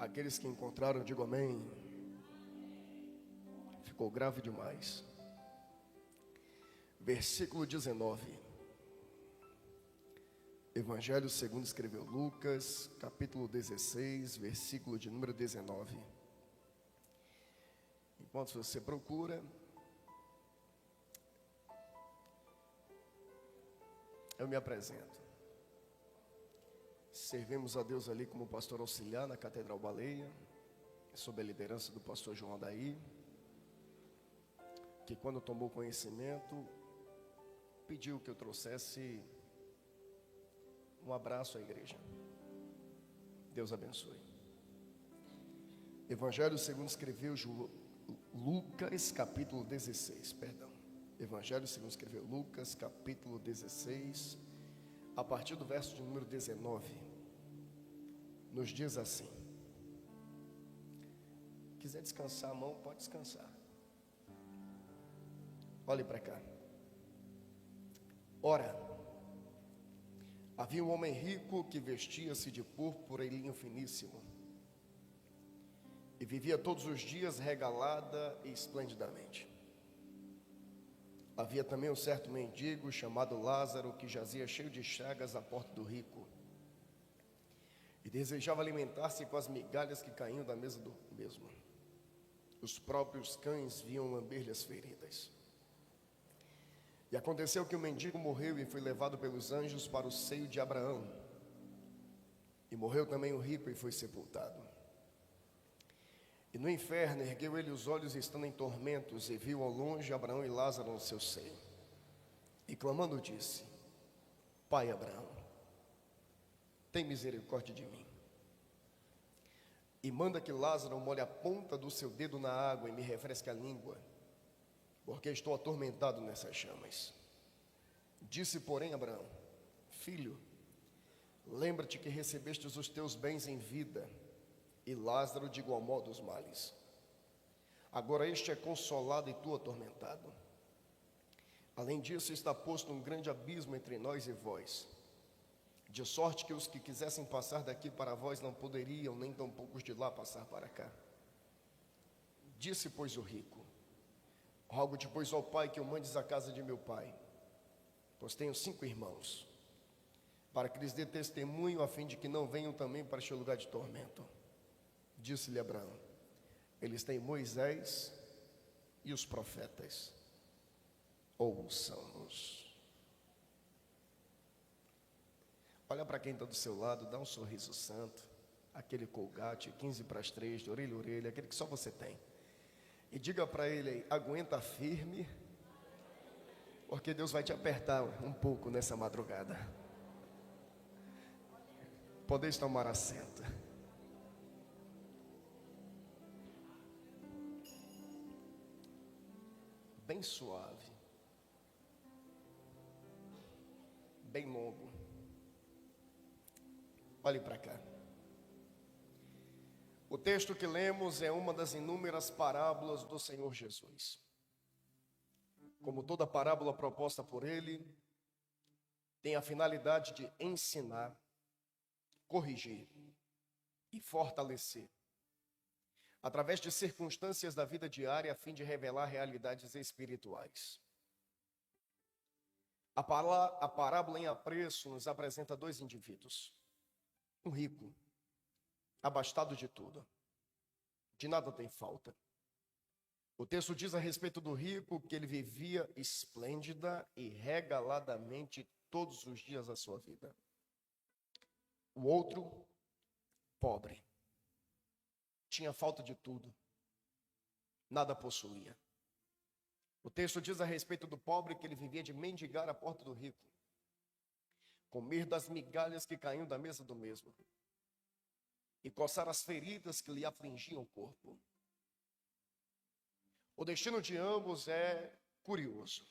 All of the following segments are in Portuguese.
Aqueles que encontraram, digam amém. Ficou grave demais. Versículo 19. Evangelho segundo escreveu Lucas, capítulo 16, versículo de número 19. Enquanto você procura, eu me apresento. Servimos a Deus ali como pastor auxiliar na Catedral Baleia, sob a liderança do pastor João Daí, que quando tomou conhecimento, pediu que eu trouxesse um abraço à igreja. Deus abençoe. Evangelho segundo escreveu Lucas, capítulo 16, perdão. Evangelho segundo escreveu Lucas, capítulo 16, a partir do verso de número 19, nos diz assim: quiser descansar a mão, pode descansar. Olhe para cá. Ora, havia um homem rico que vestia-se de púrpura e linho finíssimo, e vivia todos os dias regalada e esplendidamente. Havia também um certo mendigo chamado Lázaro, que jazia cheio de chagas à porta do rico, e desejava alimentar-se com as migalhas que caíam da mesa do mesmo. Os próprios cães vinham lamber-lhe as feridas. E aconteceu que o mendigo morreu e foi levado pelos anjos para o seio de Abraão. E morreu também o rico e foi sepultado. E no inferno ergueu ele os olhos, estando em tormentos, e viu ao longe Abraão e Lázaro no seu seio. E clamando disse: Pai Abraão, tem misericórdia de mim, e manda que Lázaro molhe a ponta do seu dedo na água e me refresque a língua, porque estou atormentado nessas chamas. Disse, porém, Abraão: Filho, lembra-te que recebestes os teus bens em vida, e Lázaro de igual modo os males. Agora este é consolado e tu atormentado. Além disso, está posto um grande abismo entre nós e vós, de sorte que os que quisessem passar daqui para vós não poderiam, nem tampouco os de lá passar para cá. Disse, pois, o rico: Rogo-te, pois, ao Pai, que o mandes à casa de meu pai, pois tenho 5 irmãos, para que lhes dê testemunho, a fim de que não venham também para este lugar de tormento. Disse-lhe Abraão: Eles têm Moisés e os profetas, ouçam-nos. Olha para quem está do seu lado, dá um sorriso santo, aquele colgate 15 para as 3, de orelha a orelha, aquele que só você tem. E diga para ele aí: aguenta firme, porque Deus vai te apertar um pouco nessa madrugada. Podeis tomar assento. Bem suave, bem longo. Olhe para cá. O texto que lemos é uma das inúmeras parábolas do Senhor Jesus. Como toda parábola proposta por ele, tem a finalidade de ensinar, corrigir e fortalecer, através de circunstâncias da vida diária, a fim de revelar realidades espirituais. A parábola em apreço nos apresenta 2 indivíduos. Um rico, abastado de tudo, de nada tem falta. O texto diz a respeito do rico que ele vivia esplêndida e regaladamente todos os dias da sua vida. O outro, pobre, tinha falta de tudo, nada possuía. O texto diz a respeito do pobre que ele vivia de mendigar à porta do rico, comer das migalhas que caíam da mesa do mesmo, e coçar as feridas que lhe afligiam o corpo. O destino de ambos é curioso.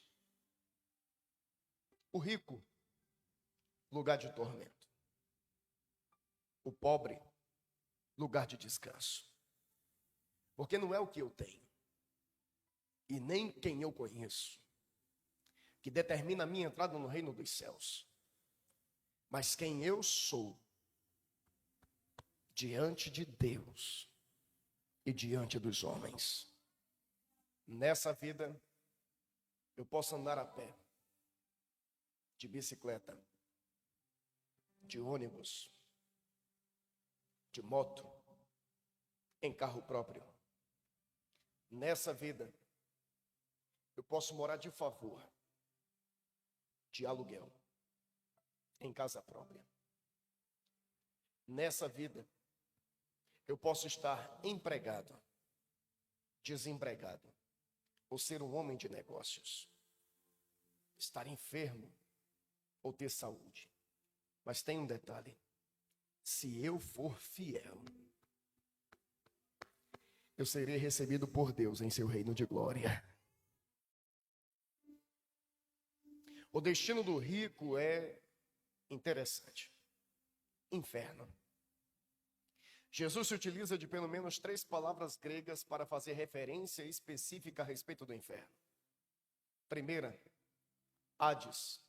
O rico, lugar de tormento. O pobre, lugar de descanso. Porque não é o que eu tenho, e nem quem eu conheço, que determina a minha entrada no reino dos céus, mas quem eu sou diante de Deus e diante dos homens. Nessa vida, eu posso andar a pé, de bicicleta, de ônibus, de moto, em carro próprio. Nessa vida, eu posso morar de favor, de aluguel, em casa própria. Nessa vida, eu posso estar empregado, desempregado, ou ser um homem de negócios, estar enfermo ou ter saúde. Mas tem um detalhe: se eu for fiel, eu serei recebido por Deus em seu reino de glória. O destino do rico é interessante. Inferno. Jesus se utiliza de pelo menos 3 palavras gregas para fazer referência específica a respeito do inferno. Primeira, Hades,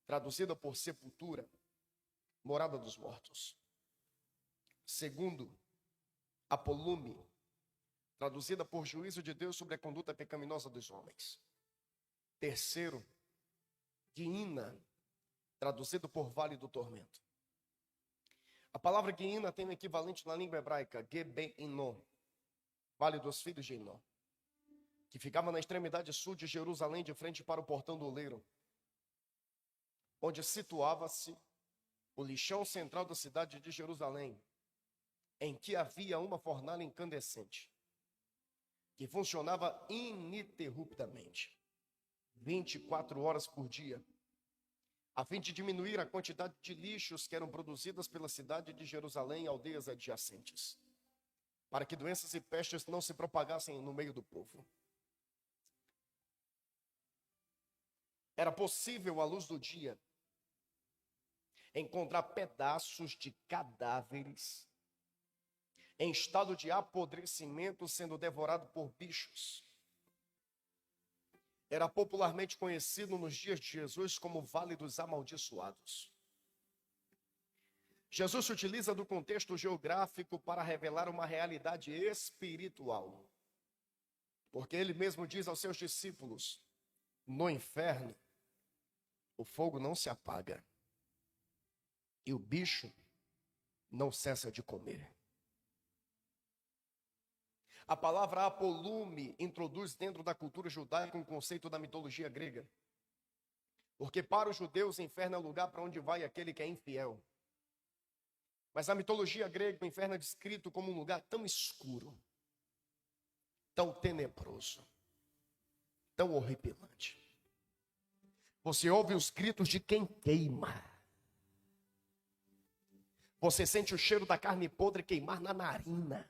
traduzida por sepultura, morada dos mortos. Segundo, Apolume, traduzida por juízo de Deus sobre a conduta pecaminosa dos homens. Terceiro, Guiína, traduzido por vale do tormento. A palavra Guiína tem um equivalente na língua hebraica, Gebe-Inó, vale dos filhos de Inó, que ficava na extremidade sul de Jerusalém, de frente para o portão do oleiro, onde situava-se o lixão central da cidade de Jerusalém, em que havia uma fornalha incandescente, que funcionava ininterruptamente, 24 horas por dia, a fim de diminuir a quantidade de lixos que eram produzidas pela cidade de Jerusalém e aldeias adjacentes, para que doenças e pestes não se propagassem no meio do povo. Era possível, à luz do dia, encontrar pedaços de cadáveres em estado de apodrecimento sendo devorado por bichos. Era popularmente conhecido nos dias de Jesus como Vale dos Amaldiçoados. Jesus se utiliza do contexto geográfico para revelar uma realidade espiritual. Porque ele mesmo diz aos seus discípulos: no inferno, o fogo não se apaga e o bicho não cessa de comer. A palavra apolume introduz dentro da cultura judaica um conceito da mitologia grega. Porque para os judeus, o inferno é o lugar para onde vai aquele que é infiel. Mas a mitologia grega, o inferno é descrito como um lugar tão escuro, tão tenebroso, tão horripilante. Você ouve os gritos de quem queima. Você sente o cheiro da carne podre queimar na narina.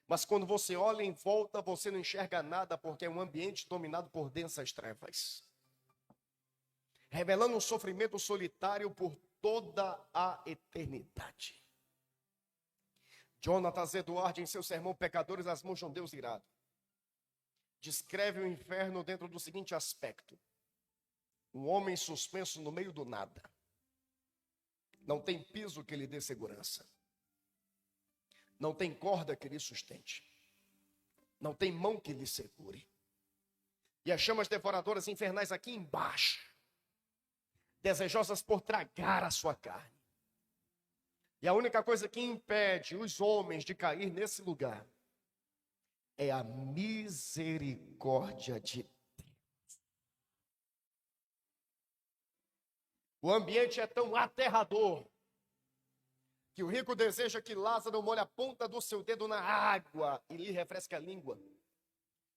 Mas quando você olha em volta, você não enxerga nada, porque é um ambiente dominado por densas trevas, revelando um sofrimento solitário por toda a eternidade. Jonatas Edwards, em seu sermão Pecadores, as mãos de um Deus irado, descreve o inferno dentro do seguinte aspecto: um homem suspenso no meio do nada. Não tem piso que lhe dê segurança. Não tem corda que lhe sustente. Não tem mão que lhe segure. E as chamas devoradoras infernais aqui embaixo, desejosas por tragar a sua carne. E a única coisa que impede os homens de cair nesse lugar é a misericórdia de Deus. O ambiente é tão aterrador que o rico deseja que Lázaro molhe a ponta do seu dedo na água e lhe refresque a língua.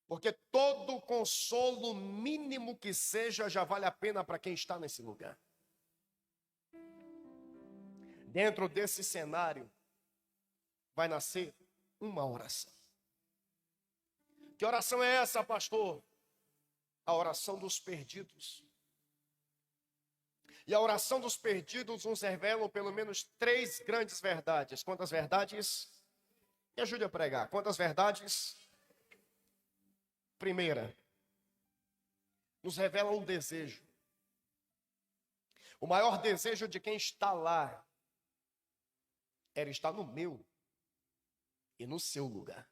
Porque todo consolo mínimo que seja já vale a pena para quem está nesse lugar. Dentro desse cenário vai nascer uma oração. Que oração é essa, pastor? A oração dos perdidos. E a oração dos perdidos nos revela pelo menos 3 grandes verdades. Quantas verdades? Me ajude a pregar. Quantas verdades? Primeira, nos revela um desejo. O maior desejo de quem está lá era estar no meu e no seu lugar.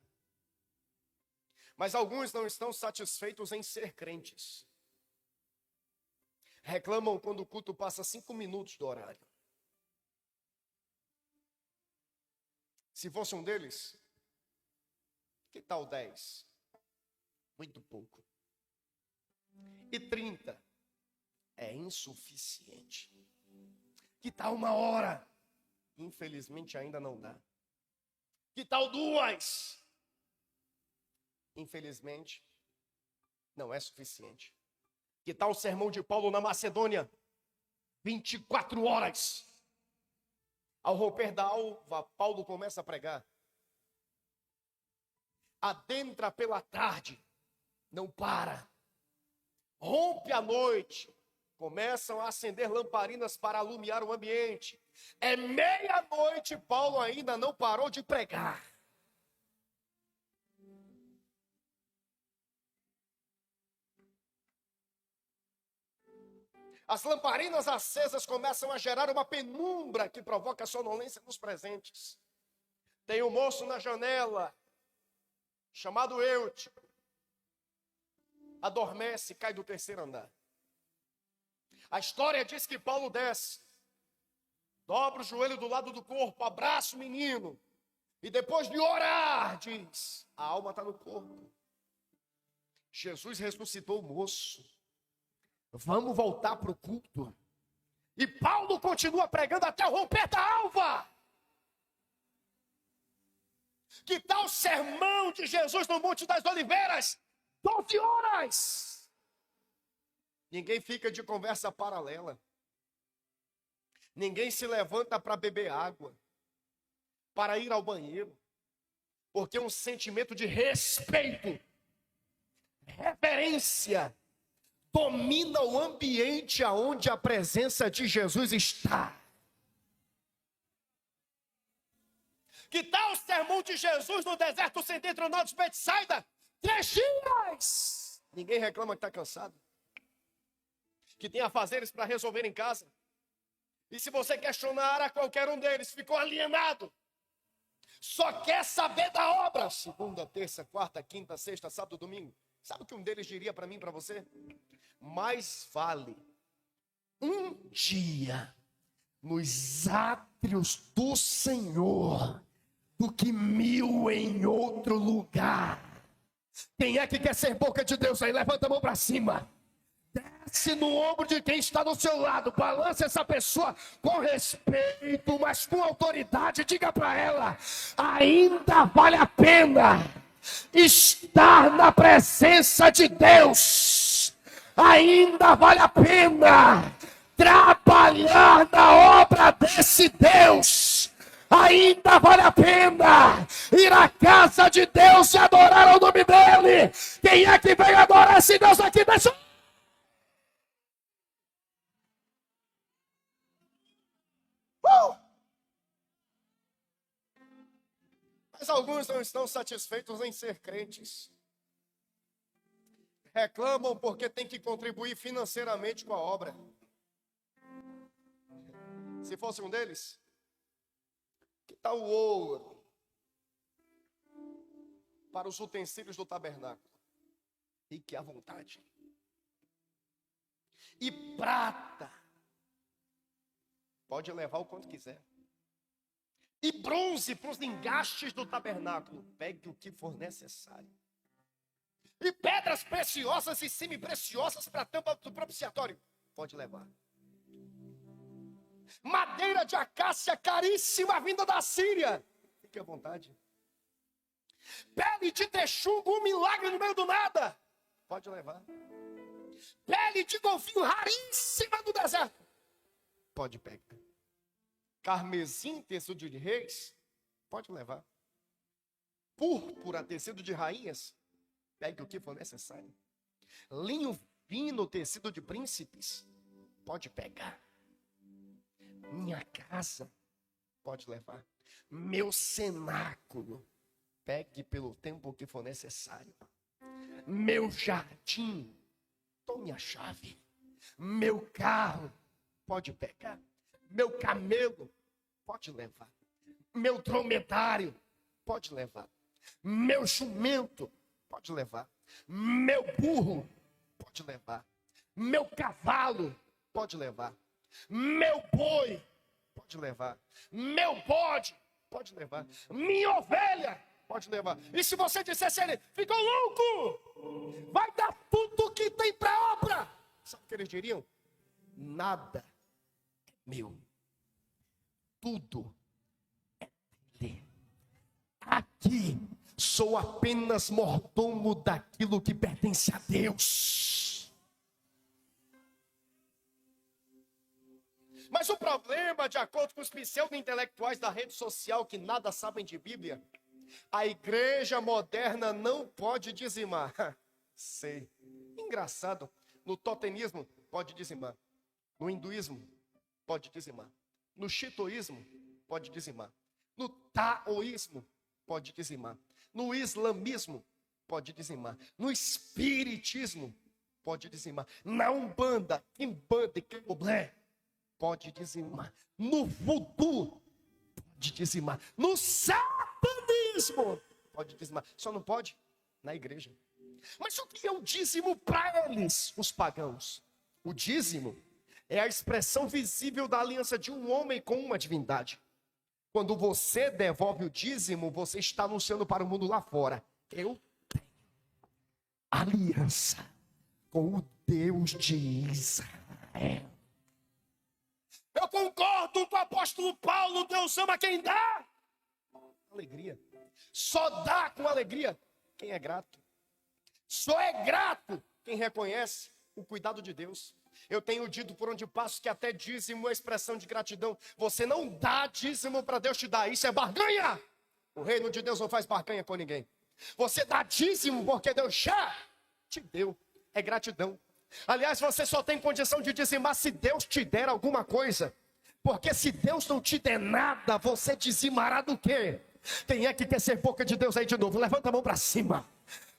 Mas alguns não estão satisfeitos em ser crentes. Reclamam quando o culto passa 5 minutos do horário. Se fosse um deles, que tal 10? Muito pouco. E 30? É insuficiente. Que tal 1 hora? Infelizmente ainda não dá. Que tal 2? Infelizmente, não é suficiente. Que tal o sermão de Paulo na Macedônia? 24 horas. Ao romper da alva, Paulo começa a pregar. Adentra pela tarde, não para. Rompe à noite, começam a acender lamparinas para alumiar o ambiente. É meia-noite, Paulo ainda não parou de pregar. As lamparinas acesas começam a gerar uma penumbra que provoca sonolência nos presentes. Tem um moço na janela, chamado Eutico. Adormece, cai do 3º andar. A história diz que Paulo desce, dobra o joelho do lado do corpo, abraça o menino. E depois de orar, diz, a alma está no corpo. Jesus ressuscitou o moço. Vamos voltar para o culto. E Paulo continua pregando até o romper da alva. Que tal o sermão de Jesus no Monte das Oliveiras? 12 horas. Ninguém fica de conversa paralela. Ninguém se levanta para beber água, para ir ao banheiro. Porque um sentimento de respeito, reverência, domina o ambiente aonde a presença de Jesus está. Que tal o sermão de Jesus no deserto setentrional de Betsaida? 3 dias! Ninguém reclama que está cansado. Que tem afazeres para resolver em casa. E se você questionar a qualquer um deles, ficou alienado. Só quer saber da obra. Segunda, terça, quarta, quinta, sexta, sábado, domingo. Sabe o que um deles diria para mim e para você? Mais vale um dia nos átrios do Senhor do que 1000 em outro lugar. Quem é que quer ser boca de Deus aí? Levanta a mão para cima. Desce no ombro de quem está do seu lado. Balance essa pessoa com respeito, mas com autoridade. Diga para ela, ainda vale a pena estar na presença de Deus. Ainda vale a pena trabalhar na obra desse Deus. Ainda vale a pena ir à casa de Deus e adorar o nome dele. Quem é que vem adorar esse Deus aqui? Deixa... Mas alguns não estão satisfeitos em ser crentes. Reclamam porque tem que contribuir financeiramente com a obra. Se fosse um deles, que tal o ouro para os utensílios do tabernáculo? Fique à vontade. E prata, pode levar o quanto quiser. E bronze para os engastes do tabernáculo, pegue o que for necessário. E pedras preciosas e semi-preciosas para a tampa do propiciatório, pode levar. Madeira de acácia caríssima vinda da Síria, fique à vontade. Pele de texugo, um milagre no meio do nada, pode levar. Pele de golfinho raríssima do deserto, pode pegar. Carmesim, tecido de reis, pode levar. Púrpura, tecido de rainhas, pegue o que for necessário. Linho fino, tecido de príncipes, pode pegar. Minha casa, pode levar. Meu cenáculo, pegue pelo tempo que for necessário. Meu jardim, tome a chave. Meu carro, pode pegar. Meu camelo, pode levar. Meu dromedário, pode levar. Meu jumento, pode levar. Meu burro, pode levar. Meu cavalo, pode levar. Meu boi, pode levar. Meu bode, pode levar. Minha ovelha, pode levar. E se você dissesse a ele, ficou louco, vai dar tudo que tem para obra. Sabe o que eles diriam? Nada é meu. Tudo é dele. Aqui sou apenas mordomo daquilo que pertence a Deus. Mas o problema, de acordo com os pseudo-intelectuais da rede social que nada sabem de Bíblia, a igreja moderna não pode dizimar. Sei. Engraçado. No totemismo, pode dizimar. No hinduísmo, pode dizimar. No xitoísmo, pode dizimar. No taoísmo, pode dizimar. No islamismo, pode dizimar. No espiritismo, pode dizimar. Na umbanda, quimbanda e candomblé, pode dizimar. No voodoo, pode dizimar. No satanismo, pode dizimar. Só não pode na igreja. Mas o que é o dízimo para eles, os pagãos? O dízimo é a expressão visível da aliança de um homem com uma divindade. Quando você devolve o dízimo, você está anunciando para o mundo lá fora: eu tenho aliança com o Deus de Israel. Eu concordo com o apóstolo Paulo, Deus ama quem dá. Alegria. Só dá com alegria quem é grato. Só é grato quem reconhece o cuidado de Deus. Eu tenho dito por onde passo que até dízimo é expressão de gratidão. Você não dá dízimo para Deus te dar, isso é barganha. O reino de Deus não faz barganha com ninguém. Você dá dízimo porque Deus já te deu, é gratidão. Aliás, você só tem condição de dizimar se Deus te der alguma coisa. Porque se Deus não te der nada, você dizimará do quê? Quem é que quer ser boca de Deus aí de novo? Levanta a mão para cima.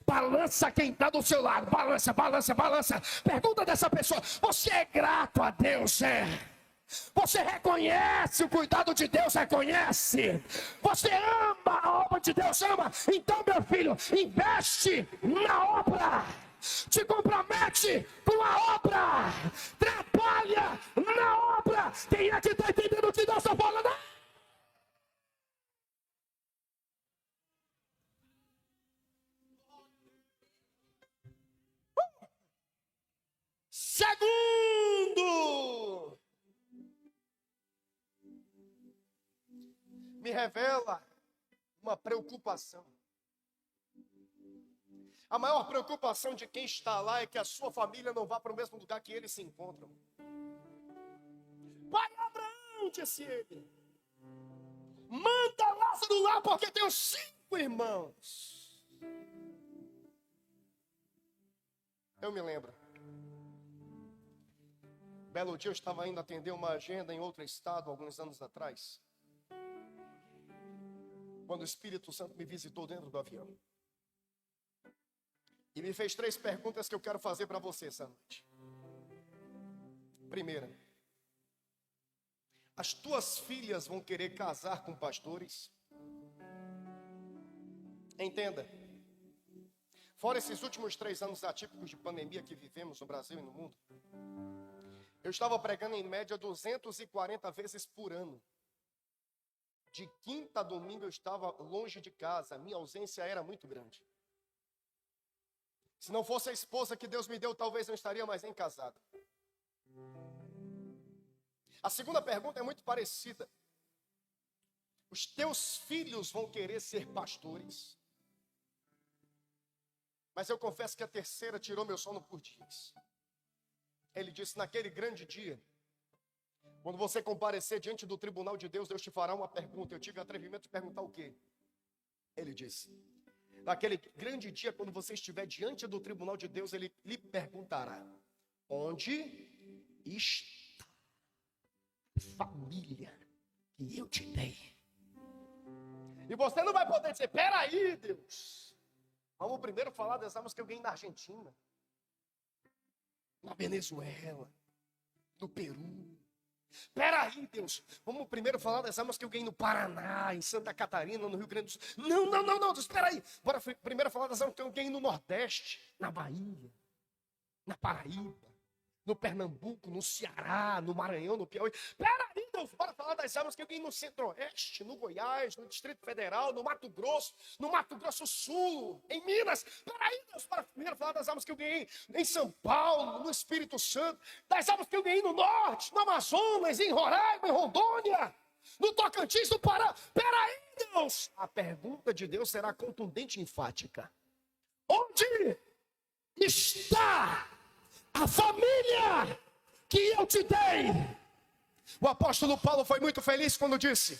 Balança quem está do seu lado. Balança, balança, balança. Pergunta dessa pessoa: você é grato a Deus? É? Você reconhece o cuidado de Deus? Reconhece? Você ama a obra de Deus? Ama? Então, meu filho, investe na obra. Te compromete com a obra. Trabalha na obra. Quem é que está entendendo o que Deus está falando? Segundo, me revela uma preocupação. A maior preocupação de quem está lá é que a sua família não vá para o mesmo lugar que eles se encontram. Pai Abraão, disse ele, manda Lázaro lá porque tenho 5 irmãos. Eu me lembro. Belo dia eu estava indo atender uma agenda em outro estado, alguns anos atrás, quando o Espírito Santo me visitou dentro do avião. E me fez 3 perguntas que eu quero fazer para você essa noite. Primeira: as tuas filhas vão querer casar com pastores? Entenda, fora esses últimos 3 anos atípicos de pandemia que vivemos no Brasil e no mundo, eu estava pregando em média 240 vezes por ano. De quinta a domingo eu estava longe de casa, minha ausência era muito grande. Se não fosse a esposa que Deus me deu, talvez não estaria mais nem casado. A segunda pergunta é muito parecida. Os teus filhos vão querer ser pastores? Mas eu confesso que a terceira tirou meu sono por dias. Ele disse: naquele grande dia, quando você comparecer diante do tribunal de Deus, Deus te fará uma pergunta. Eu tive o atrevimento de perguntar o quê? Ele disse: naquele grande dia, quando você estiver diante do tribunal de Deus, Ele lhe perguntará: onde está a família que eu te dei? E você não vai poder dizer: peraí, Deus, vamos primeiro falar das armas que eu ganhei na Argentina, na Venezuela, no Peru. Peraí, Deus, vamos primeiro falar das almas que eu ganhei no Paraná, em Santa Catarina, no Rio Grande do Sul. Não, Deus, peraí. Bora primeiro falar das almas que eu ganhei no Nordeste, na Bahia, na Paraíba, no Pernambuco, no Ceará, no Maranhão, no Piauí. Peraí, Deus, bora falar das almas que eu ganhei no Centro-Oeste, no Goiás, no Distrito Federal, no Mato Grosso Sul, em Minas. Peraí, Deus, bora primeiro falar das almas que eu ganhei em São Paulo, no Espírito Santo, das almas que eu ganhei no Norte, no Amazonas, em Roraima, em Rondônia, no Tocantins, no Pará. Peraí, Deus. A pergunta de Deus será contundente e enfática. Onde está a família que eu te dei? O apóstolo Paulo foi muito feliz quando disse: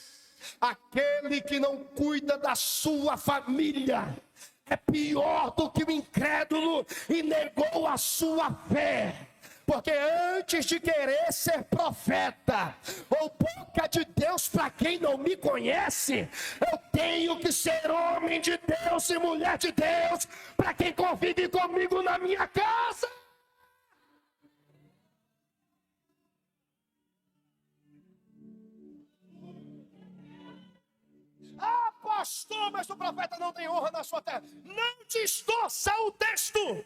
aquele que não cuida da sua família é pior do que o incrédulo e negou a sua fé. Porque antes de querer ser profeta ou boca de Deus para quem não me conhece, eu tenho que ser homem de Deus e mulher de Deus para quem convive comigo na minha casa. Ah, pastor, mas o profeta não tem honra na sua terra. Não distorça o texto.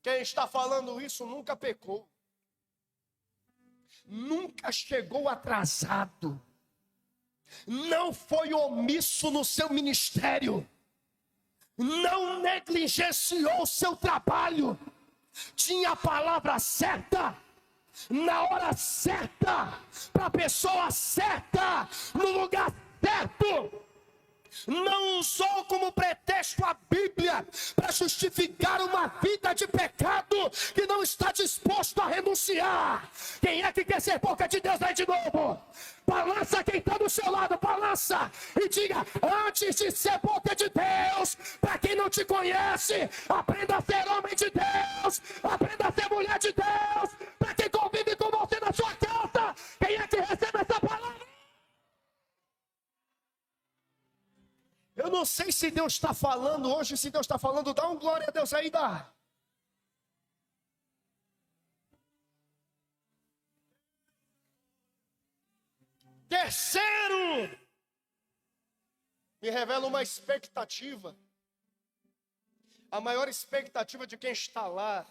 Quem está falando isso nunca pecou, nunca chegou atrasado, não foi omisso no seu ministério, não negligenciou o seu trabalho, tinha a palavra certa, na hora certa, para a pessoa certa, no lugar certo. Não usou como pretexto a Bíblia para justificar uma vida de pecado que não está disposto a renunciar. Quem é que quer ser boca de Deus aí de novo? Balança quem está do seu lado, balança e diga: antes de ser boca de Deus, para quem não te conhece, aprenda a ser homem de Deus, aprenda a ser mulher de Deus, para quem convive com você na sua casa. Quem é que recebe essa palavra? Eu não sei se Deus está falando hoje, se Deus está falando, dá um glória a Deus aí, dá. Terceiro, me revela uma expectativa. A maior expectativa de quem está lá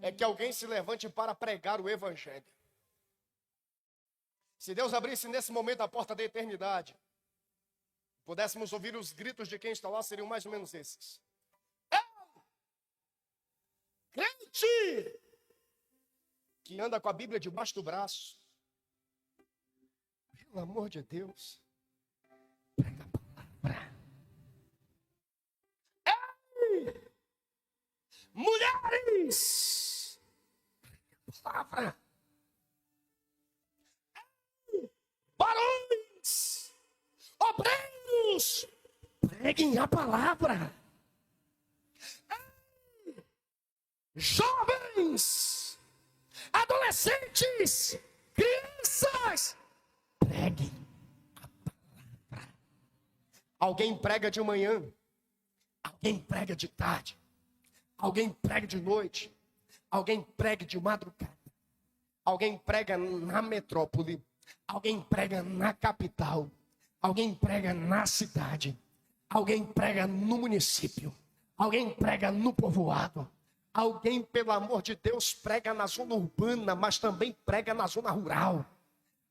é que alguém se levante para pregar o Evangelho. Se Deus abrisse nesse momento a porta da eternidade, pudéssemos ouvir os gritos de quem está lá, seriam mais ou menos esses: ei, crente, que anda com a Bíblia debaixo do braço, pelo amor de Deus, prega a palavra. Ei, mulheres, prega a palavra. Ei, varões, obreiros, preguem a palavra. Ei, jovens, adolescentes, crianças, preguem a palavra. Alguém prega de manhã, alguém prega de tarde, alguém prega de noite, alguém prega de madrugada, alguém prega na metrópole, alguém prega na capital, alguém prega na cidade, alguém prega no município, alguém prega no povoado, alguém, pelo amor de Deus, prega na zona urbana, mas também prega na zona rural.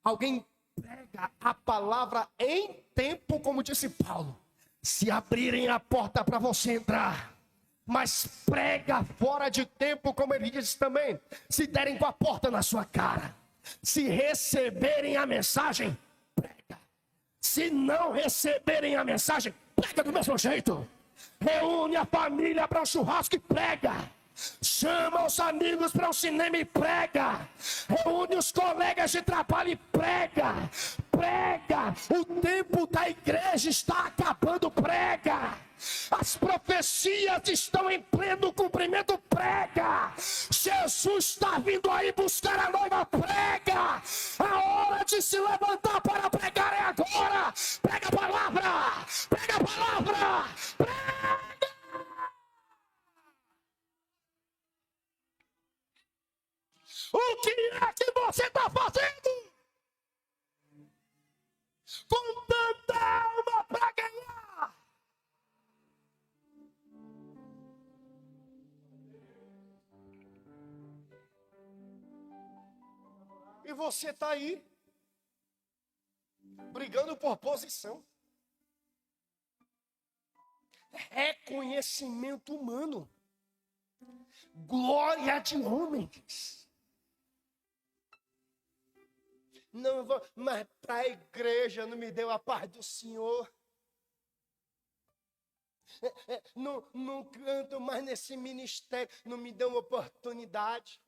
Alguém prega a palavra em tempo, como disse Paulo. Se abrirem a porta para você entrar, mas prega fora de tempo, como ele disse também. Se derem com a porta na sua cara, se receberem a mensagem, prega. Se não receberem a mensagem, prega do mesmo jeito. Reúne a família para um churrasco e prega. Chama os amigos para um cinema e prega. Reúne os colegas de trabalho e prega. Prega. O tempo da igreja está acabando, prega. As profecias estão em pleno cumprimento, prega. Jesus está vindo aí buscar a noiva, prega. A hora de se levantar para pregar é agora. Prega a palavra, prega a palavra, prega. O que é você está fazendo? Com tanta alma para ganhar. E você está aí, brigando por posição. Reconhecimento humano. Glória de homens. Não vou, mas para a igreja não me deu a paz do Senhor. Não canto mais nesse ministério, não me deu uma oportunidade.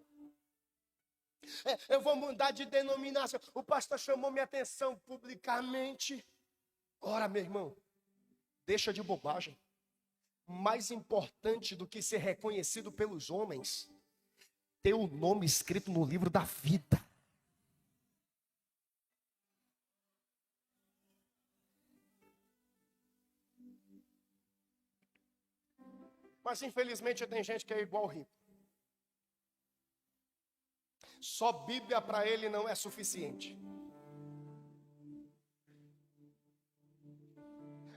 Eu vou mudar de denominação. O pastor chamou minha atenção publicamente. Ora, meu irmão, deixa de bobagem. Mais importante do que ser reconhecido pelos homens, ter o nome escrito no livro da vida. Mas infelizmente tem gente que é igual rico. Só Bíblia para ele não é suficiente.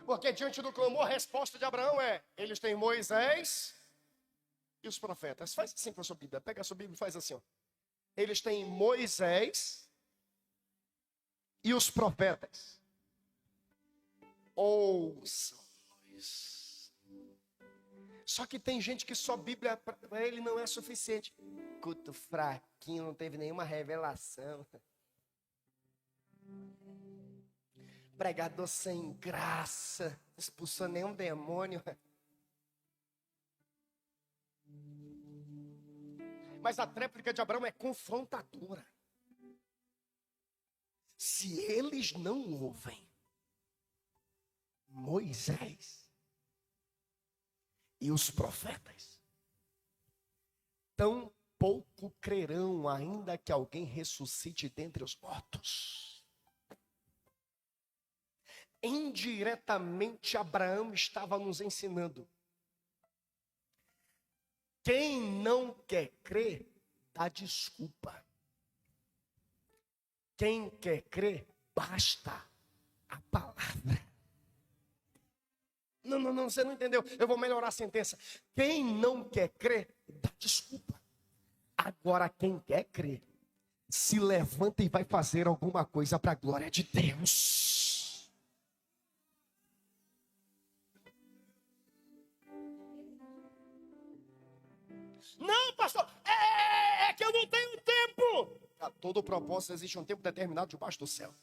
Porque diante do clamor, a resposta de Abraão é: eles têm Moisés e os profetas. Faz assim com a sua Bíblia. Pega a sua Bíblia e faz assim, ó. Eles têm Moisés e os profetas. Ouçam-nos. Só que tem gente que só Bíblia para ele não é suficiente. Culto fraquinho, não teve nenhuma revelação. Pregador sem graça, não expulsou nenhum demônio. Mas a tréplica de Abraão é confrontadora. Se eles não ouvem Moisés e os profetas, tão pouco crerão, ainda que alguém ressuscite dentre os mortos. Indiretamente, Abraão estava nos ensinando: quem não quer crer, dá desculpa. Quem quer crer, basta a palavra. Não, você não entendeu. Eu vou melhorar a sentença. Quem não quer crer, dá desculpa. Agora, quem quer crer, se levanta e vai fazer alguma coisa para a glória de Deus. Não, pastor, é que eu não tenho tempo. A todo propósito existe um tempo determinado debaixo do céu.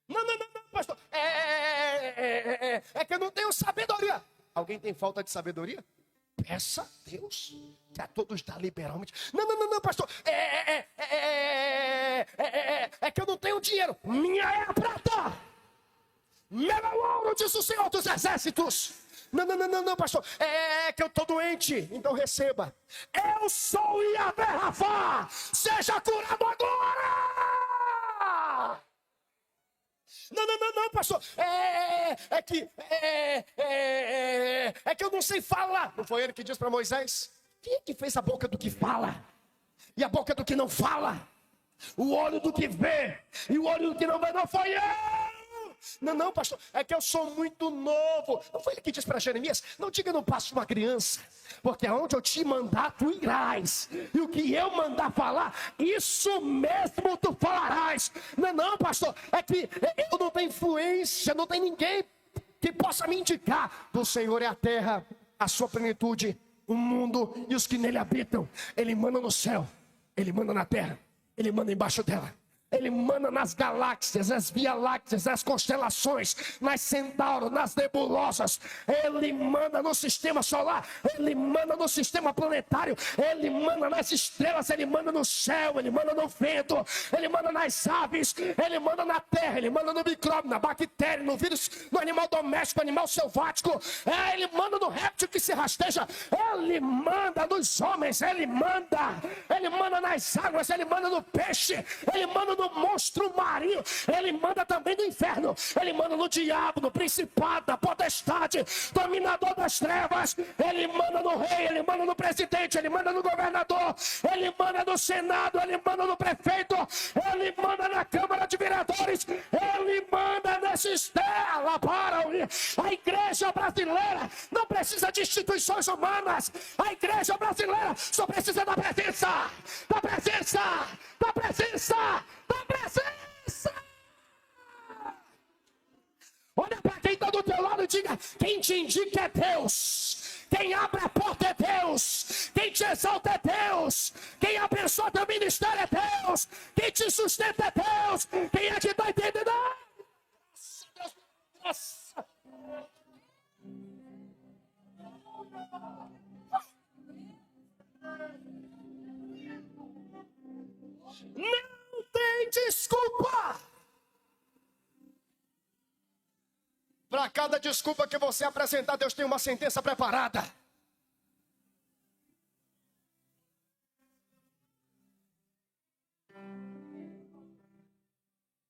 Não, pastor, é que eu não tenho sabedoria. Alguém tem falta de sabedoria? Peça a Deus, que a todos dá liberalmente. Não, pastor, é que eu não tenho dinheiro. Minha é a prata, meu é o ouro, diz o Senhor dos Exércitos. Não, pastor, é que eu estou doente, então receba. Eu sou Yahvé Rafá, seja curado agora. Não, pastor, é que eu não sei falar. Não foi ele que disse para Moisés? Quem é que fez a boca do que fala e a boca do que não fala? O olho do que vê e o olho do que não vê, não foi eu. Não, pastor, é que eu sou muito novo. Não foi ele que disse para Jeremias? Não diga no passo de uma criança, porque aonde eu te mandar, tu irás. E o que eu mandar falar, isso mesmo tu falarás. Não, pastor, é que eu não tenho influência, não tem ninguém que possa me indicar. Do Senhor é a terra, a sua plenitude, o mundo e os que nele habitam. Ele manda no céu, ele manda na terra, ele manda embaixo dela. Ele manda nas galáxias, nas via-lácteas, nas constelações, nas centauros, nas nebulosas. Ele manda no sistema solar, ele manda no sistema planetário, ele manda nas estrelas, ele manda no céu, ele manda no vento, ele manda nas aves, ele manda na terra, ele manda no micróbio, na bactéria, no vírus, no animal doméstico, no animal selvático. Ele manda no réptil que se rasteja, ele manda nos homens, ele manda nas águas, ele manda no peixe, ele manda no monstro marinho. Ele manda também no inferno. Ele manda no diabo, no principado, na potestade, dominador das trevas. Ele manda no rei, ele manda no presidente, ele manda no governador, ele manda no senado, ele manda no prefeito, ele manda na Câmara de Vereadores, ele manda nessa estela para unir. A igreja brasileira não precisa de instituições humanas. A igreja brasileira só precisa da presença, da presença, da presença, da presença. Olha para quem está do teu lado e diga: quem te indica é Deus, quem abre a porta é Deus, quem te exalta é Deus, quem abençoa teu ministério é Deus, quem te sustenta é Deus, quem é que está entendendo? Nossa. Não tem desculpa. Para cada desculpa que você apresentar, Deus tem uma sentença preparada.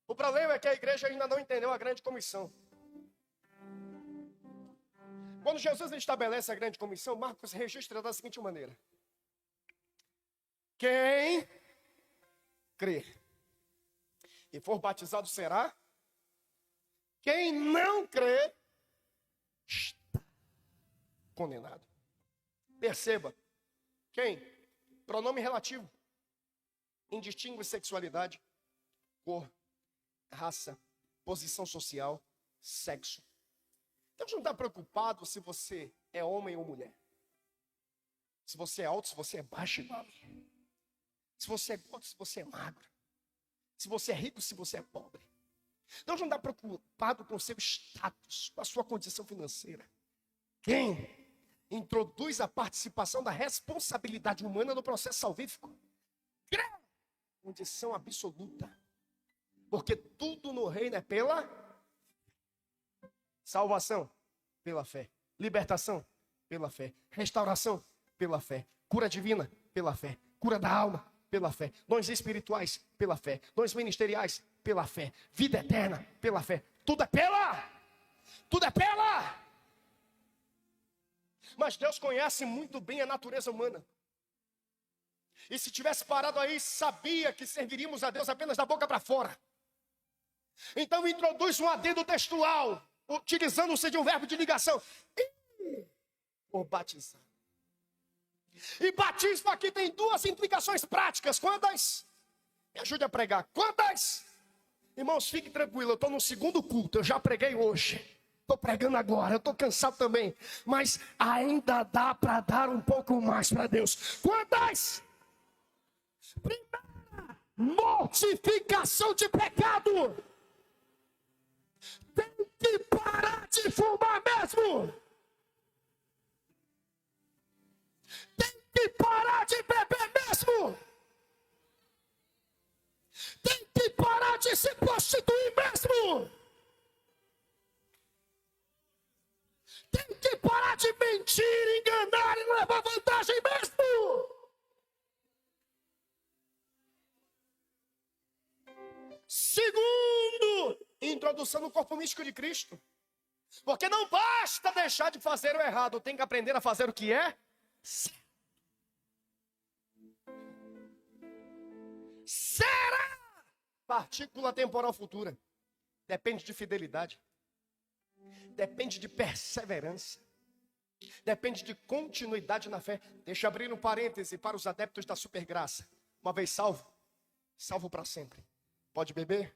O problema é que a igreja ainda não entendeu a grande comissão. Quando Jesus estabelece a grande comissão, Marcos registra da seguinte maneira: quem crer e for batizado será. Quem não crê está condenado. Perceba, quem? Pronome relativo. Indistingue sexualidade, cor, raça, posição social, sexo. Deus não está preocupado se você é homem ou mulher. Se você é alto, se você é baixo, se você é gordo, se você é magro. Se você é rico, se você é pobre. Deus não está preocupado com o seu status, com a sua condição financeira. Quem introduz a participação da responsabilidade humana no processo salvífico? Crê. Condição absoluta. Porque tudo no reino é pela salvação, pela fé. Libertação, pela fé. Restauração, pela fé. Cura divina, pela fé. Cura da alma, pela fé. Dons espirituais, pela fé. Dons ministeriais, pela fé. Vida eterna, pela fé. Tudo é pela. Tudo é pela. Mas Deus conhece muito bem a natureza humana. E se tivesse parado aí, sabia que serviríamos a Deus apenas da boca para fora. Então introduz um adendo textual, utilizando-se de um verbo de ligação. Ou batizar. E batismo aqui tem duas implicações práticas. Quantas? Me ajude a pregar. Quantas? Irmãos, fique tranquilo, eu estou no segundo culto, eu já preguei hoje. Estou pregando agora, eu estou cansado também. Mas ainda dá para dar um pouco mais para Deus. Quantas? Primeira, mortificação de pecado. Tem que parar de fumar mesmo. Tem que parar de beber mesmo. Tem que parar de se prostituir mesmo. Tem que parar de mentir, enganar e levar vantagem mesmo. Segundo, introdução no corpo místico de Cristo. Porque não basta deixar de fazer o errado, tem que aprender a fazer o que é certo. Será? Partícula temporal futura. Depende de fidelidade. Depende de perseverança. Depende de continuidade na fé. Deixa eu abrir um parêntese para os adeptos da supergraça. Uma vez salvo, salvo para sempre. Pode beber,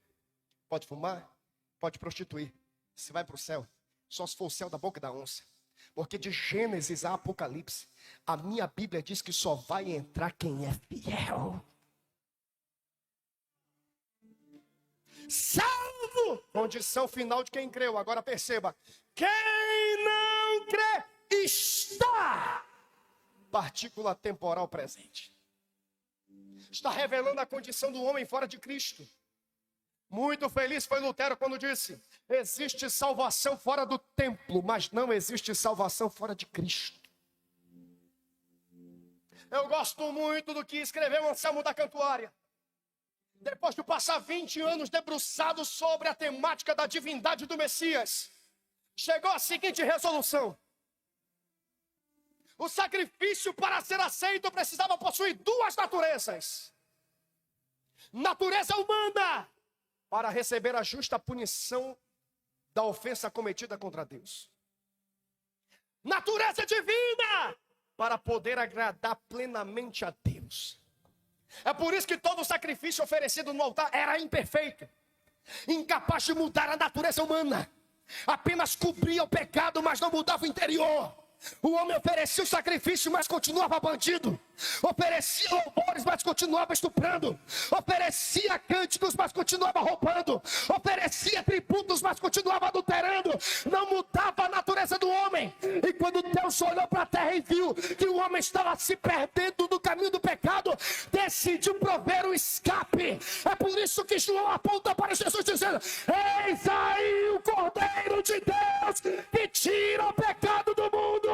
pode fumar, pode prostituir. Você vai para o céu, só se for o céu da boca da onça. Porque de Gênesis a Apocalipse, a minha Bíblia diz que só vai entrar quem é fiel. Salvo! Condição final de quem creu. Agora perceba, quem não crê está. Partícula temporal presente. Está revelando a condição do homem fora de Cristo. Muito feliz foi Lutero quando disse: existe salvação fora do templo, mas não existe salvação fora de Cristo. Eu gosto muito do que escreveu Anselmo da Cantuária. depois de passar 20 anos debruçado sobre a temática da divindade do Messias, chegou à seguinte resolução: o sacrifício, para ser aceito, precisava possuir duas naturezas. Natureza humana, para receber a justa punição da ofensa cometida contra Deus. Natureza divina, para poder agradar plenamente a Deus. É por isso que todo sacrifício oferecido no altar era imperfeito, incapaz de mudar a natureza humana. Apenas cobria o pecado, mas não mudava o interior. O homem oferecia o sacrifício, mas continuava bandido. Oferecia louvores, mas continuava estuprando. Oferecia cânticos, mas continuava roubando. Oferecia tributos, mas continuava adulterando. Não mudava a natureza do homem. E quando Deus olhou para a terra e viu que o homem estava se perdendo no caminho do pecado, decidiu prover o escape. É por isso que João aponta para Jesus dizendo: eis aí o Cordeiro de Deus que tira o pecado do mundo.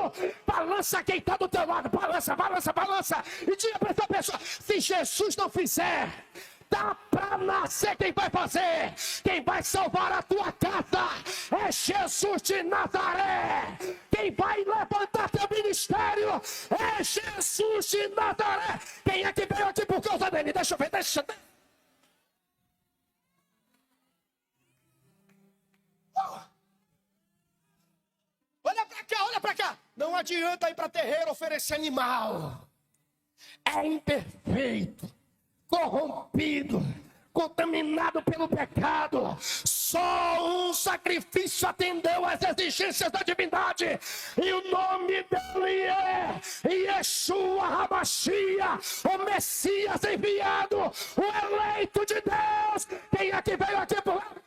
Balança quem está do teu lado, balança, balança, balança. E diga para essa pessoa: se Jesus não fizer, dá para nascer quem vai fazer. Quem vai salvar a tua casa é Jesus de Nazaré. Quem vai levantar teu ministério é Jesus de Nazaré. Quem é que veio aqui por causa dele? Deixa eu ver, deixa eu ver. Olha para cá, olha para cá. Não adianta ir para terreiro oferecer animal. É imperfeito, corrompido, contaminado pelo pecado. Só um sacrifício atendeu às exigências da divindade. E o nome dele é Yeshua Hamashia, o Messias enviado, o eleito de Deus. Quem é que veio aqui por...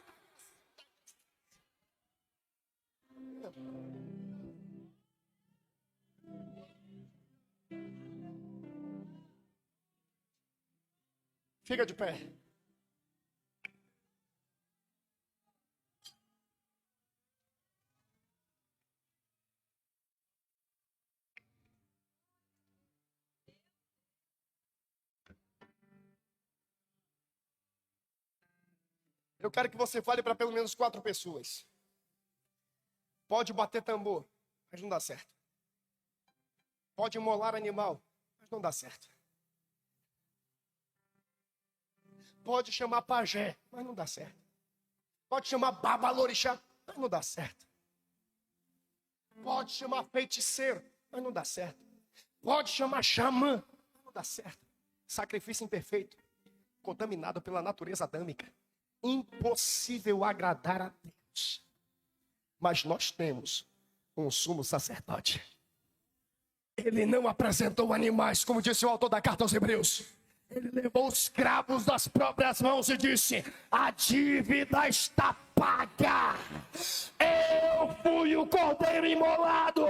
Fica de pé. Eu quero que você fale para pelo menos 4 pessoas. Pode bater tambor, mas não dá certo. Pode imolar animal, mas não dá certo. Pode chamar pajé, mas não dá certo. Pode chamar babalorixá, mas não dá certo. Pode chamar feiticeiro, mas não dá certo. Pode chamar xamã, mas não dá certo. Sacrifício imperfeito, contaminado pela natureza adâmica. Impossível agradar a Deus. Mas nós temos um sumo sacerdote. Ele não apresentou animais, como disse o autor da carta aos Hebreus. Ele levou os cravos das próprias mãos e disse: a dívida está paga. Eu fui o cordeiro imolado.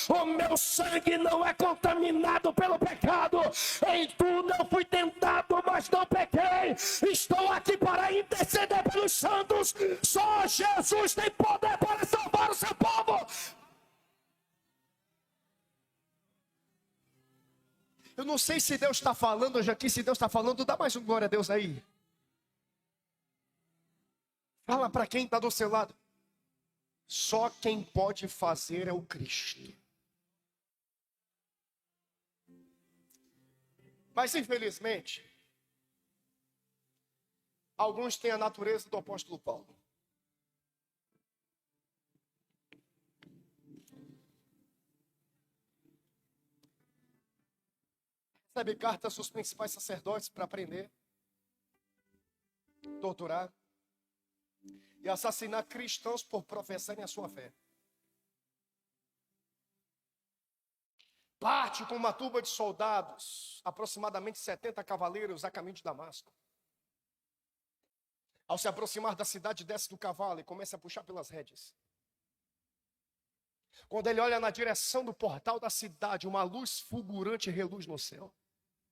O meu sangue não é contaminado pelo pecado. Em tudo eu fui tentado, mas não pequei. Estou aqui para interceder pelos santos. Só Jesus tem poder para salvar o seu povo. Eu não sei se Deus está falando hoje aqui. Se Deus está falando, dá mais um glória a Deus aí. Fala para quem está do seu lado. Só quem pode fazer é o Cristo. Mas infelizmente, alguns têm a natureza do apóstolo Paulo. Recebe cartas dos principais sacerdotes para prender, torturar e assassinar cristãos por professarem a sua fé. Parte com uma turba de soldados, aproximadamente 70 cavaleiros, a caminho de Damasco. Ao se aproximar da cidade, desce do cavalo e começa a puxar pelas rédeas. Quando ele olha na direção do portal da cidade, uma luz fulgurante reluz no céu.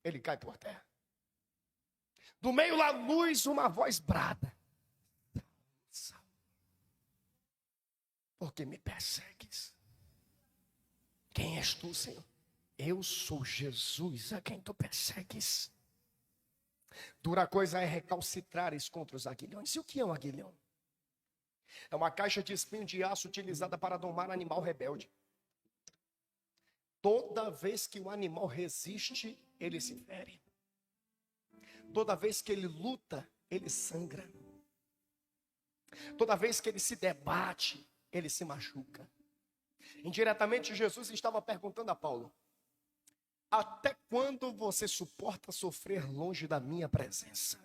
Ele cai por terra. Do meio da luz, uma voz brada: por que me persegues? Quem és tu, Senhor? Eu sou Jesus a quem tu persegues. Dura coisa é recalcitrares contra os aguilhões. E o que é um aguilhão? É uma caixa de espinho de aço utilizada para domar animal rebelde. Toda vez que o animal resiste, ele se fere. Toda vez que ele luta, ele sangra. Toda vez que ele se debate, ele se machuca. Indiretamente, Jesus estava perguntando a Paulo: até quando você suporta sofrer longe da minha presença?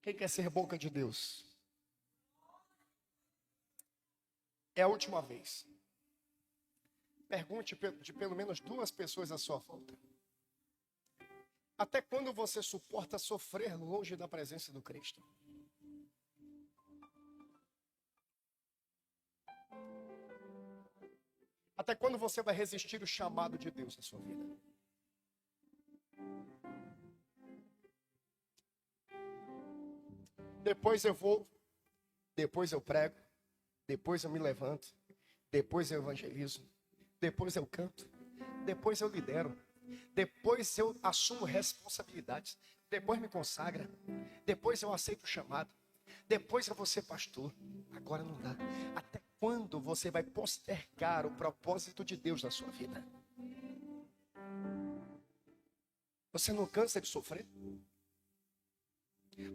Quem quer ser boca de Deus? É a última vez. Pergunte de pelo menos 2 pessoas à sua volta: até quando você suporta sofrer longe da presença do Cristo? Até quando você vai resistir o chamado de Deus na sua vida? Depois eu vou, depois eu prego, depois eu me levanto, depois eu evangelizo, depois eu canto, depois eu lidero, depois eu assumo responsabilidades, depois me consagra, depois eu aceito o chamado, depois eu vou ser pastor. Agora não dá. Até quando você vai postergar o propósito de Deus na sua vida? Você não cansa de sofrer?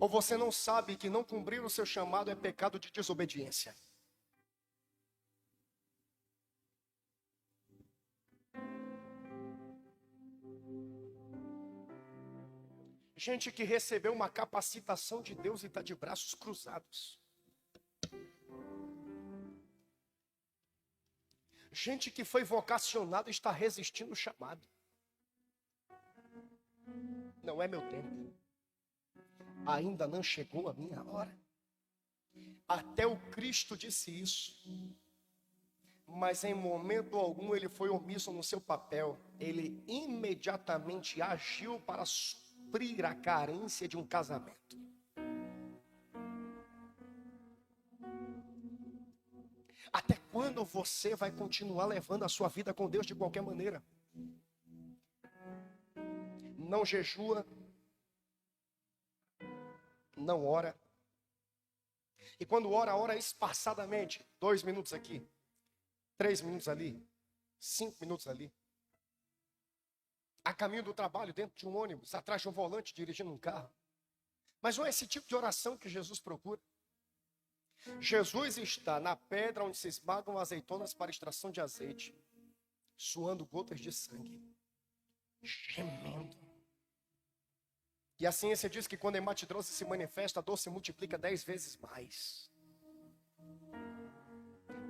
Ou você não sabe que não cumprir o seu chamado é pecado de desobediência? Gente que recebeu uma capacitação de Deus e está de braços cruzados. Gente que foi vocacionada e está resistindo o chamado. Não é meu tempo. Ainda não chegou a minha hora. Até o Cristo disse isso. Mas em momento algum ele foi omisso no seu papel. Ele imediatamente agiu para suprir a carência de um casamento. Até quando você vai continuar levando a sua vida com Deus de qualquer maneira? Não jejua, não ora. E quando ora, ora espaçadamente. 2 minutos aqui, 3 minutos ali, 5 minutos ali. A caminho do trabalho, dentro de um ônibus, atrás de um volante, dirigindo um carro. Mas não é esse tipo de oração que Jesus procura. Jesus está na pedra onde se esmagam azeitonas para extração de azeite, suando gotas de sangue, gemendo. E a ciência diz que quando a hematidrose se manifesta, a dor se multiplica 10 vezes mais.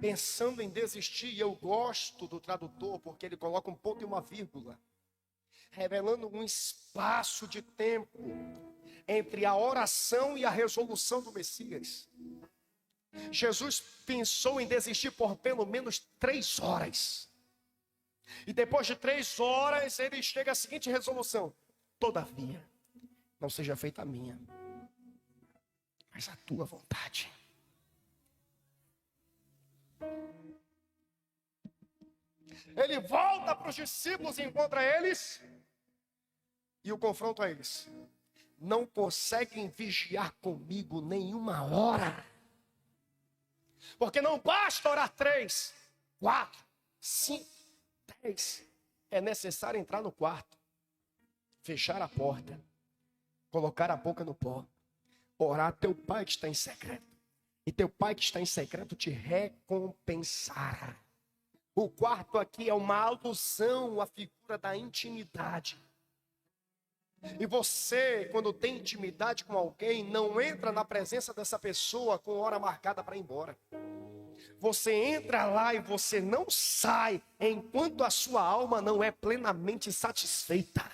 Pensando em desistir, e eu gosto do tradutor, porque ele coloca um ponto e uma vírgula, revelando um espaço de tempo entre a oração e a resolução do Messias. Jesus pensou em desistir por pelo menos 3 horas. E depois de 3 horas, ele chega à seguinte resolução: todavia, não seja feita a minha, mas a tua vontade. Ele volta para os discípulos e encontra eles e o confronta a eles: não conseguem vigiar comigo nenhuma hora. Porque não basta orar 3, 4, 5, 10. É necessário entrar no quarto, fechar a porta, colocar a boca no pó, orar a teu pai que está em secreto. E teu pai que está em secreto te recompensará. O quarto aqui é uma alusão à figura da intimidade. E você, quando tem intimidade com alguém, não entra na presença dessa pessoa com hora marcada para ir embora. Você entra lá e você não sai enquanto a sua alma não é plenamente satisfeita.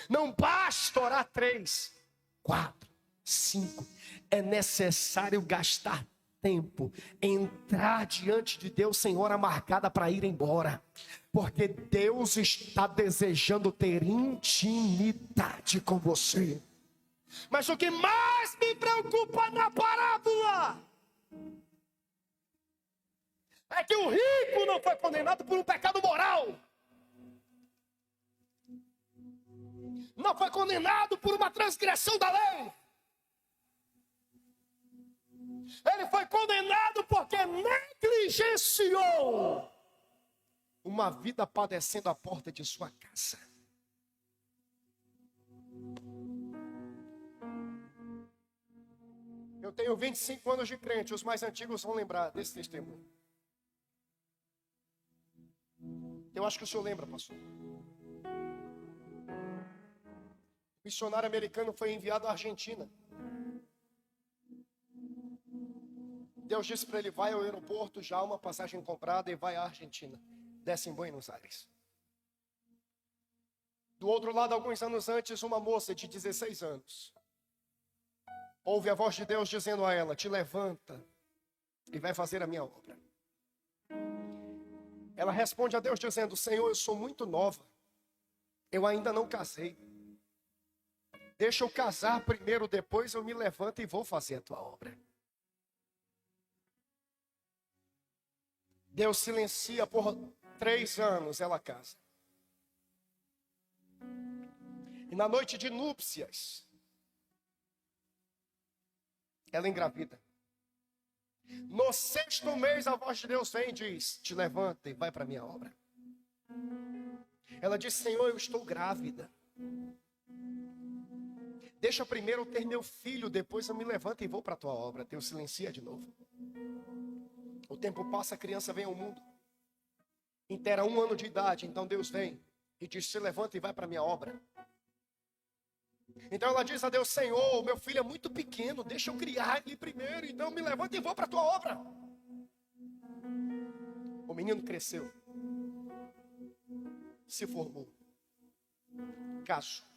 Não basta orar 3, 4, 5. É necessário gastar tempo, entrar diante de Deus sem hora marcada para ir embora. Porque Deus está desejando ter intimidade com você. Mas o que mais me preocupa na parábola é que o rico não foi condenado por um pecado moral. Não foi condenado por uma transgressão da lei. Ele foi condenado porque negligenciou uma vida padecendo à porta de sua casa. Eu tenho 25 anos de crente, os mais antigos vão lembrar desse testemunho. Eu acho que o senhor lembra, pastor. O missionário americano foi enviado à Argentina. Deus disse para ele, vai ao aeroporto, já há uma passagem comprada e vai à Argentina. Desce em Buenos Aires. Do outro lado, alguns anos antes, uma moça de 16 anos ouve a voz de Deus dizendo a ela, te levanta e vai fazer a minha obra. Ela responde a Deus dizendo, Senhor, eu sou muito nova. Eu ainda não casei. Deixa eu casar primeiro, depois eu me levanto e vou fazer a tua obra. Deus silencia por 3 anos, ela casa. E na noite de núpcias, ela engravida. No 6º mês, a voz de Deus vem e diz, te levanta e vai para a minha obra. Ela diz, Senhor, eu estou grávida. Deixa primeiro eu ter meu filho, depois eu me levanto e vou para a tua obra. Deus silencia de novo. O tempo passa, a criança vem ao mundo. Inteira 1 ano de idade, então Deus vem e diz, se levanta e vai para a minha obra. Então ela diz a Deus, Senhor, meu filho é muito pequeno, deixa eu criar ele primeiro, então eu me levanto e vou para a tua obra. O menino cresceu, se formou, casou,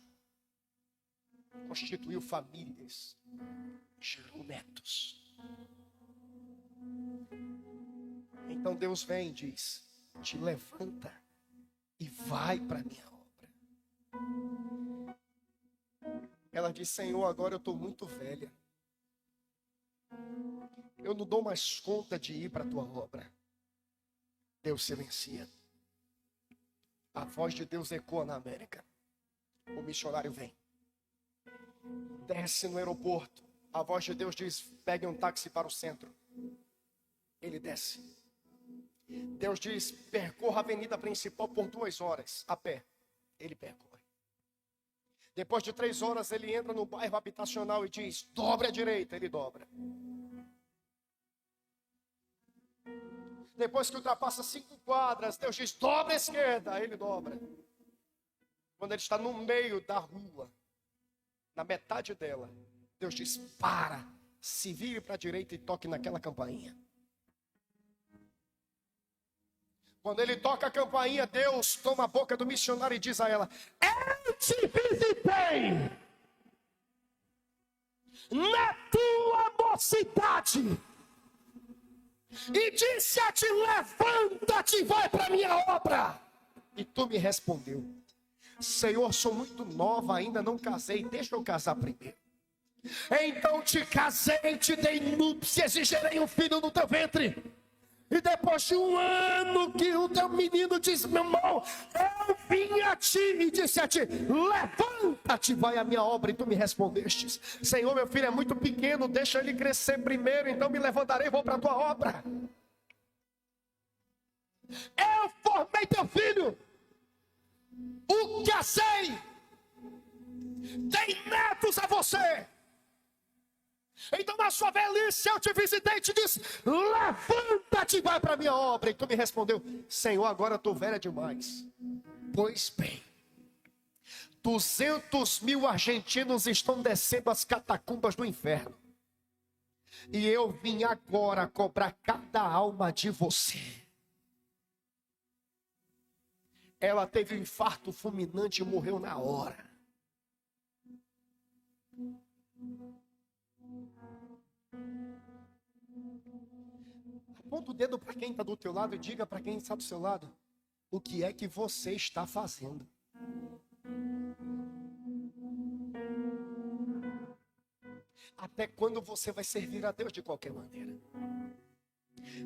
constituiu famílias, gerou netos. Então Deus vem e diz, te levanta e vai para a minha obra. Ela diz, Senhor, agora eu estou muito velha. Eu não dou mais conta de ir para a tua obra. Deus silencia. A voz de Deus ecoa na América. O missionário vem. Desce no aeroporto. A voz de Deus diz, pegue um táxi para o centro. Ele desce. Deus diz, percorra a avenida principal por 2 horas, a pé. Ele percorre. Depois de 3 horas, ele entra no bairro habitacional e diz, dobre à direita, ele dobra. Depois que ultrapassa 5 quadras, Deus diz, dobra à esquerda, ele dobra. Quando ele está no meio da rua, na metade dela, Deus diz, para, se vire para a direita e toque naquela campainha. Quando ele toca a campainha, Deus toma a boca do missionário e diz a ela, eu te visitei na tua mocidade e disse a ti, levanta-te e vai para a minha obra. E tu me respondeu, Senhor, sou muito nova, ainda não casei, deixa eu casar primeiro. Então te casei, te dei núpcias e gerei um filho no teu ventre. E depois de 1 ano que o teu menino disse, meu irmão, eu vim a ti e disse a ti, levanta-te, vai à minha obra, e tu me respondestes, Senhor, meu filho é muito pequeno, deixa ele crescer primeiro, então me levantarei e vou para a tua obra. Eu formei teu filho, o casei, dei netos a você. Então na sua velhice eu te visitei e te disse, levanta-te e vai para a minha obra. E tu me respondeu, Senhor, agora estou velha demais. Pois bem, 200.000 argentinos estão descendo as catacumbas do inferno. E eu vim agora cobrar cada alma de você. Ela teve um infarto fulminante e morreu na hora. Aponta o dedo para quem está do teu lado e diga para quem está do seu lado, o que é que você está fazendo? Até quando você vai servir a Deus de qualquer maneira?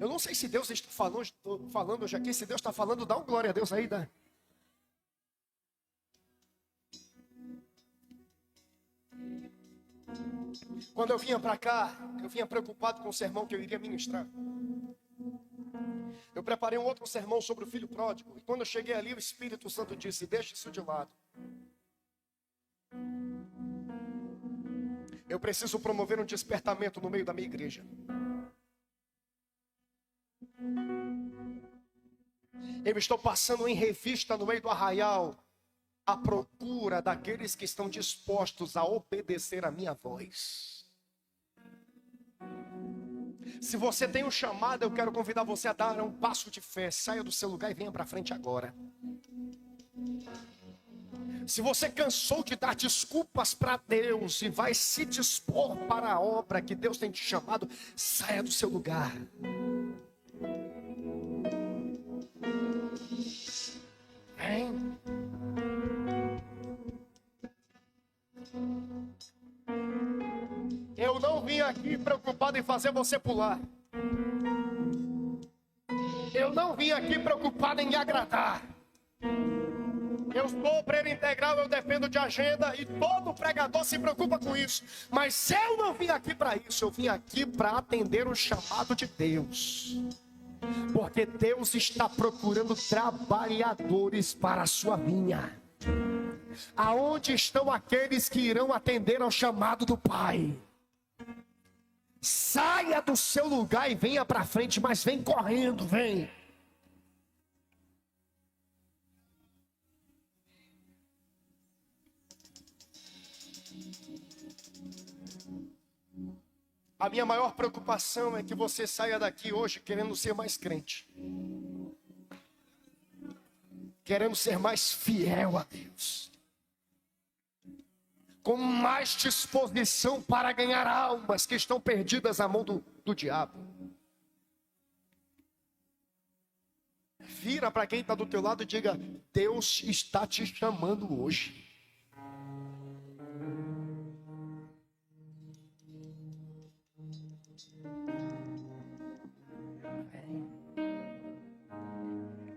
Eu não sei se Deus está falando hoje aqui. Se Deus está falando, dá um glória a Deus aí, dá. Quando eu vinha para cá, eu vinha preocupado com o sermão que eu iria ministrar. Eu preparei um outro sermão sobre o filho pródigo. E quando eu cheguei ali, o Espírito Santo disse: deixa isso de lado. Eu preciso promover um despertamento no meio da minha igreja. Eu estou passando em revista no meio do arraial à procura daqueles que estão dispostos a obedecer a minha voz. Se você tem um chamado, eu quero convidar você a dar um passo de fé. Saia do seu lugar e venha para frente agora. Se você cansou de dar desculpas para Deus e vai se dispor para a obra que Deus tem te chamado, saia do seu lugar. Vem. Eu não vim aqui preocupado em fazer você pular. Eu não vim aqui preocupado em agradar. Eu sou obreiro integral, eu dependo de agenda e todo pregador se preocupa com isso. Mas eu não vim aqui para isso, eu vim aqui para atender o chamado de Deus. Porque Deus está procurando trabalhadores para a sua vinha. Aonde estão aqueles que irão atender ao chamado do Pai? Saia do seu lugar e venha para frente, mas vem correndo, vem. A minha maior preocupação é que você saia daqui hoje querendo ser mais crente. Querendo ser mais fiel a Deus. Com mais disposição para ganhar almas que estão perdidas à mão do diabo. Vira para quem está do teu lado e diga: Deus está te chamando hoje.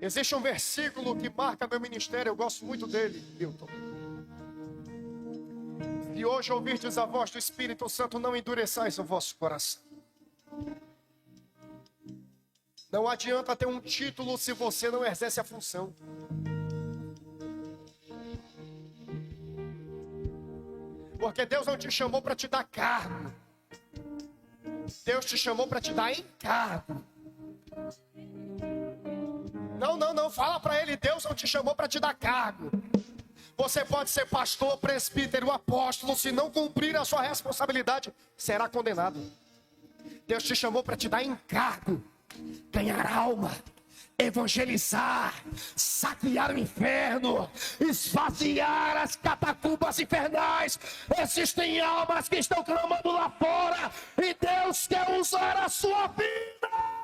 Existe um versículo que marca meu ministério, eu gosto muito dele, Milton. Se hoje ouvirdes a voz do Espírito Santo, não endureçais o vosso coração. Não adianta ter um título se você não exerce a função. Porque Deus não te chamou para te dar cargo. Deus te chamou para te dar encargo. Não, fala para ele, Deus não te chamou para te dar cargo. Você pode ser pastor, presbítero, apóstolo, se não cumprir a sua responsabilidade, será condenado. Deus te chamou para te dar encargo, ganhar alma, evangelizar, saquear o inferno, esvaziar as catacumbas infernais. Existem almas que estão clamando lá fora e Deus quer usar a sua vida.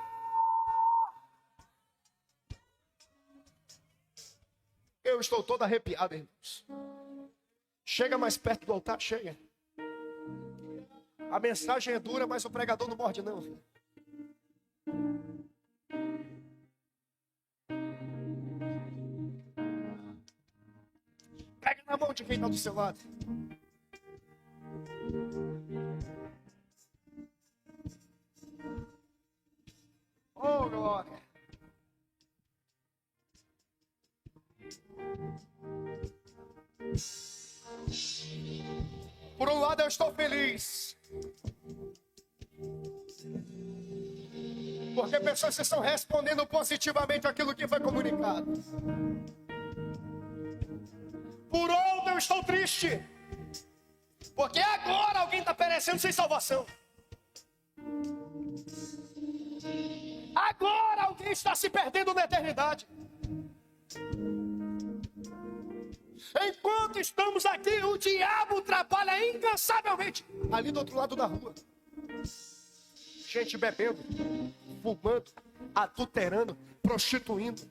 Eu estou todo arrepiado, irmãos. Chega mais perto do altar, chega. A mensagem é dura, mas o pregador não morde, não. Pega na mão de quem está do seu lado. Oh, glória. Por um lado eu estou feliz, porque pessoas estão respondendo positivamente aquilo que foi comunicado. Por outro eu estou triste, porque agora alguém está perecendo sem salvação. Agora alguém está se perdendo na eternidade. Enquanto estamos aqui, o diabo trabalha incansavelmente ali do outro lado da rua. Gente bebendo, fumando, adulterando, prostituindo.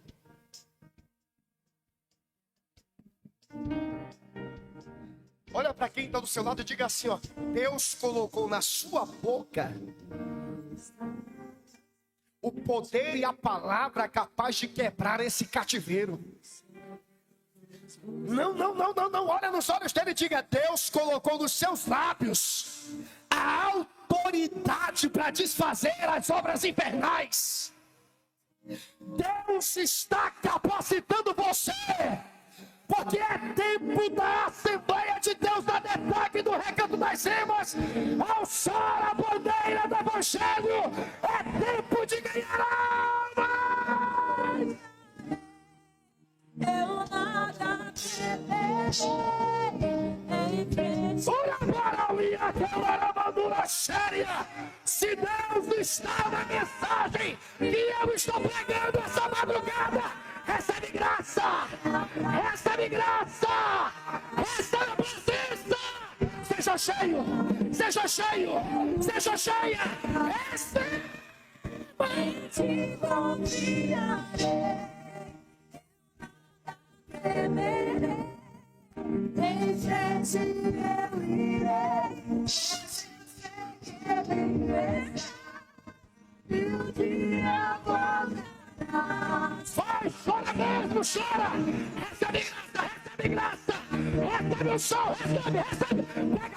Olha para quem está do seu lado e diga assim, ó: Deus colocou na sua boca o poder e a palavra capaz de quebrar esse cativeiro. Não. Olha nos olhos dele e diga: Deus colocou nos seus lábios a autoridade para desfazer as obras infernais. Deus está capacitando você, porque é tempo da Assembleia de Deus da DETAC do Recanto das Rimas alçar a bandeira do Evangelho. É tempo de ganhar almas. Eu nada temerei. Ora para minha câmara madura séria. Se Deus está na mensagem que eu estou pregando essa madrugada, recebe graça, recebe graça, recebe a presença. Seja cheio, seja cheio, seja cheia. Receba. Te confiarei. Temerei. Em frente eu irei. E o dia voltará. Vai, chora mesmo, chora. Recebe graça, recebe o sol, recebe. Pega.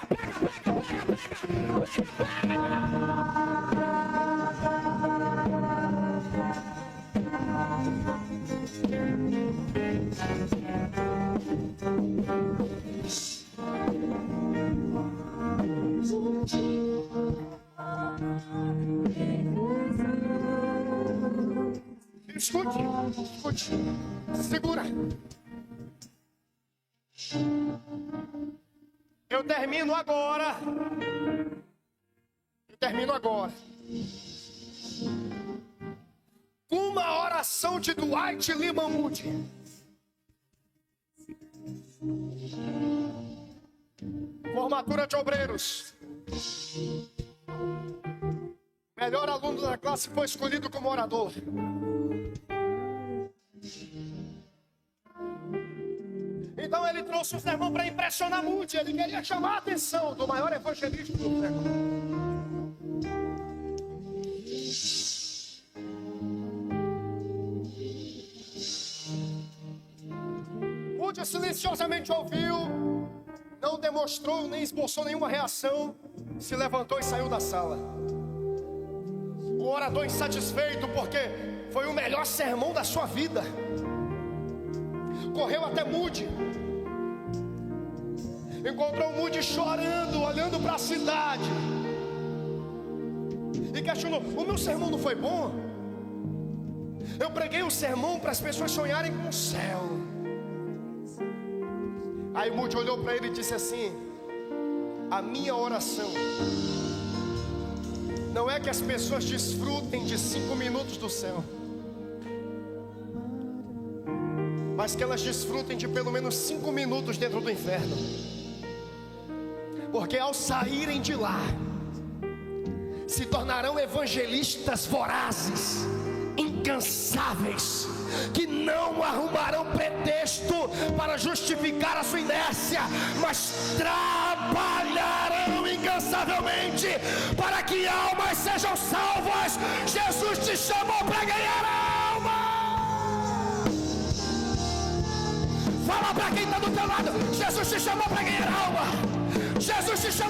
Escute, segura. Eu termino agora. Uma oração de Dwight Lyman Moody. Formatura de obreiros. Melhor aluno da classe foi escolhido como orador. Então ele trouxe o sermão para impressionar Moody. Ele queria chamar a atenção do maior evangelista do século. Moody silenciosamente ouviu, não demonstrou nem esboçou nenhuma reação, se levantou e saiu da sala. O orador insatisfeito porque foi o melhor sermão da sua vida, correu até Moody, encontrou Moody chorando, olhando para a cidade e questionou: o meu sermão não foi bom? Eu preguei um sermão para as pessoas sonharem com o céu. Aí Moody olhou para ele e disse assim: a minha oração não é que as pessoas desfrutem de 5 minutos do céu, mas que elas desfrutem de pelo menos 5 minutos dentro do inferno. Porque ao saírem de lá, se tornarão evangelistas vorazes, incansáveis, que não arrumarão pretexto para justificar a sua inércia, mas trabalharão incansavelmente para que almas sejam salvas. Jesus te chamou para ganhar alma. Fala para quem está do teu lado: Jesus te chamou para ganhar alma. Jesus te chamou